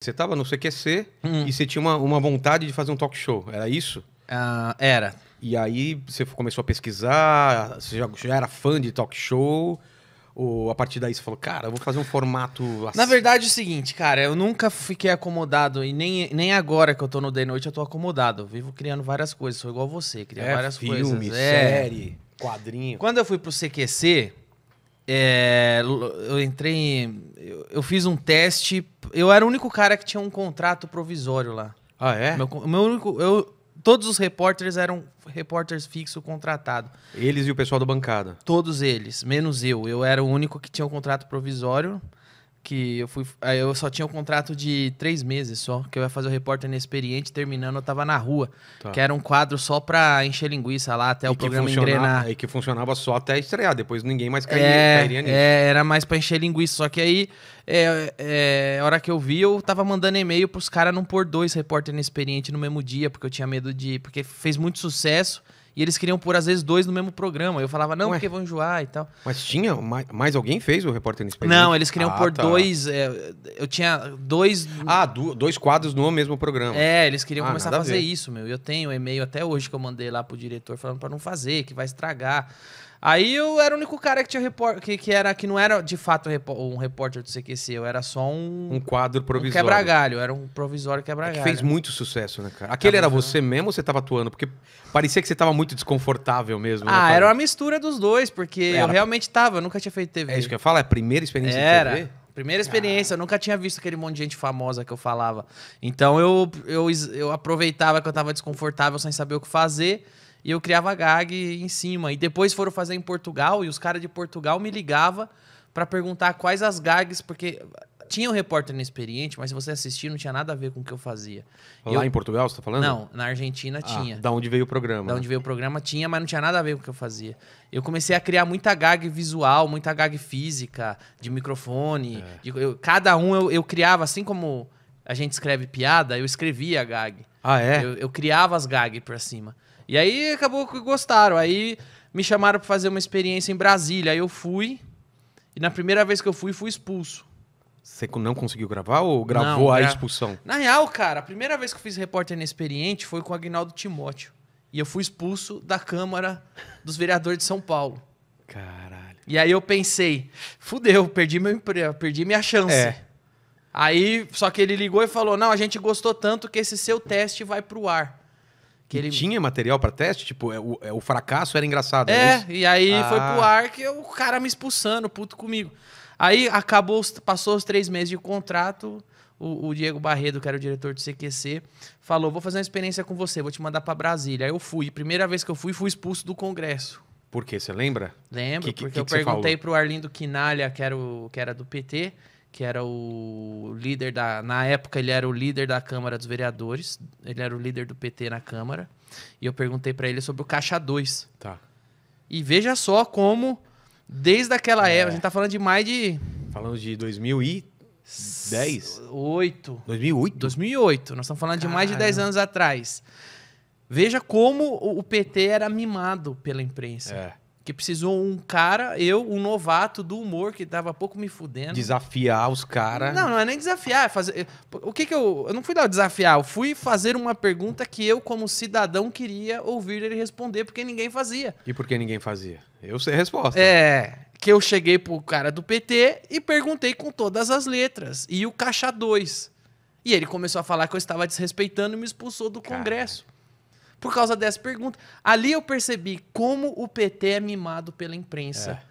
Você tava no CQC e você tinha uma vontade de fazer um talk show, era isso? Era. E aí você começou a pesquisar, você já era fã de talk show? Ou a partir daí você falou, cara, eu vou fazer um formato assim? Na verdade é o seguinte, cara, eu nunca fiquei acomodado e nem agora que eu tô no The Noite eu tô acomodado. Eu vivo criando várias coisas, sou igual você, cria várias coisas. Filme, série, quadrinho. Quando eu fui pro CQC, eu entrei, eu fiz um teste, eu era o único cara que tinha um contrato provisório lá. Ah, é? Meu único, todos os repórteres eram repórteres fixos contratados. Eles e o pessoal da bancada. Todos eles, menos eu. Eu era o único que tinha um contrato provisório. Aí eu só tinha um contrato de 3 meses só, que eu ia fazer o repórter inexperiente, terminando eu tava na rua. Tá. Que era um quadro só pra encher linguiça lá, até o programa engrenar. E que funcionava só até estrear, depois ninguém mais cairia nisso. Era mais pra encher linguiça, só que aí, a hora que eu vi, eu tava mandando e-mail pros caras não pôr 2 repórter inexperiente no mesmo dia, porque eu tinha medo porque fez muito sucesso. E eles queriam pôr, às vezes, 2 no mesmo programa. Eu falava, não, porque vão enjoar e tal. Mas tinha? Mais alguém fez o repórter inexperiente? Não, eles queriam pôr 2... eu tinha 2... 2 quadros no mesmo programa. Eles queriam começar a fazer isso, meu. Eu tenho um e-mail até hoje que eu mandei lá pro diretor falando pra não fazer, que vai estragar. Aí eu era o único cara que tinha que não era de fato um repórter do CQC, eu era só um quadro provisório. Quebra-galho, era um provisório quebra-galho. Que fez muito sucesso, né, cara? Aquele era você mesmo ou você tava atuando? Porque parecia que você tava muito desconfortável mesmo. Né, era uma mistura dos dois, porque eu realmente tava, eu nunca tinha feito TV. É isso que eu ia falar, é a primeira experiência de TV? Primeira experiência, eu nunca tinha visto aquele monte de gente famosa que eu falava. Então eu aproveitava que eu tava desconfortável sem saber o que fazer. E eu criava gag em cima. E depois foram fazer em Portugal, e os caras de Portugal me ligavam pra perguntar quais as gags, porque tinha um repórter inexperiente, mas se você assistir, não tinha nada a ver com o que eu fazia. Lá em Portugal, você tá falando? Não, na Argentina tinha. Da onde veio o programa. Da onde veio o programa tinha, mas não tinha nada a ver com o que eu fazia. Eu comecei a criar muita gag visual, muita gag física, de microfone. Cada um eu criava, assim como a gente escreve piada, eu escrevia a gag. Ah, é? Eu criava as gags pra cima. E aí acabou que gostaram. Aí me chamaram pra fazer uma experiência em Brasília. Aí eu fui. E na primeira vez que eu fui expulso. Você não conseguiu gravar ou gravou a expulsão? Na real, cara, a primeira vez que eu fiz repórter inexperiente foi com o Aguinaldo Timóteo. E eu fui expulso da Câmara dos Vereadores de São Paulo. Caralho. E aí eu pensei, fudeu, perdi meu emprego, perdi minha chance. Aí, só que ele ligou e falou, não, a gente gostou tanto que esse seu teste vai pro ar. Tinha material pra teste? Tipo, o fracasso era engraçado. E aí foi pro ar que o cara me expulsando, puto comigo. Aí passou os 3 meses de contrato, o Diego Barredo, que era o diretor do CQC, falou, vou fazer uma experiência com você, vou te mandar pra Brasília. Aí eu fui. Primeira vez que eu fui expulso do Congresso. Por quê? Você lembra? Lembro, porque eu perguntei pro Arlindo Quinalha, que era do PT, que era o líder na época ele era o líder da Câmara dos Vereadores, ele era o líder do PT na Câmara, e eu perguntei pra ele sobre o Caixa 2. Tá. E veja só como, desde aquela época, a gente tá falando de mais de... Falando de 2010? 2008. 2008? 2008, nós estamos falando de mais de 10 anos atrás. Veja como o PT era mimado pela imprensa. Que precisou um cara, um novato do humor, que tava pouco me fudendo. Desafiar os caras. Não é nem desafiar. Eu não fui lá desafiar, eu fui fazer uma pergunta que eu, como cidadão, queria ouvir ele responder, porque ninguém fazia. E por que ninguém fazia? Eu sei a resposta. Que eu cheguei pro cara do PT e perguntei com todas as letras. E o Caixa 2. E ele começou a falar que eu estava desrespeitando e me expulsou do Congresso. Por causa dessa pergunta. Ali eu percebi como o PT é mimado pela imprensa.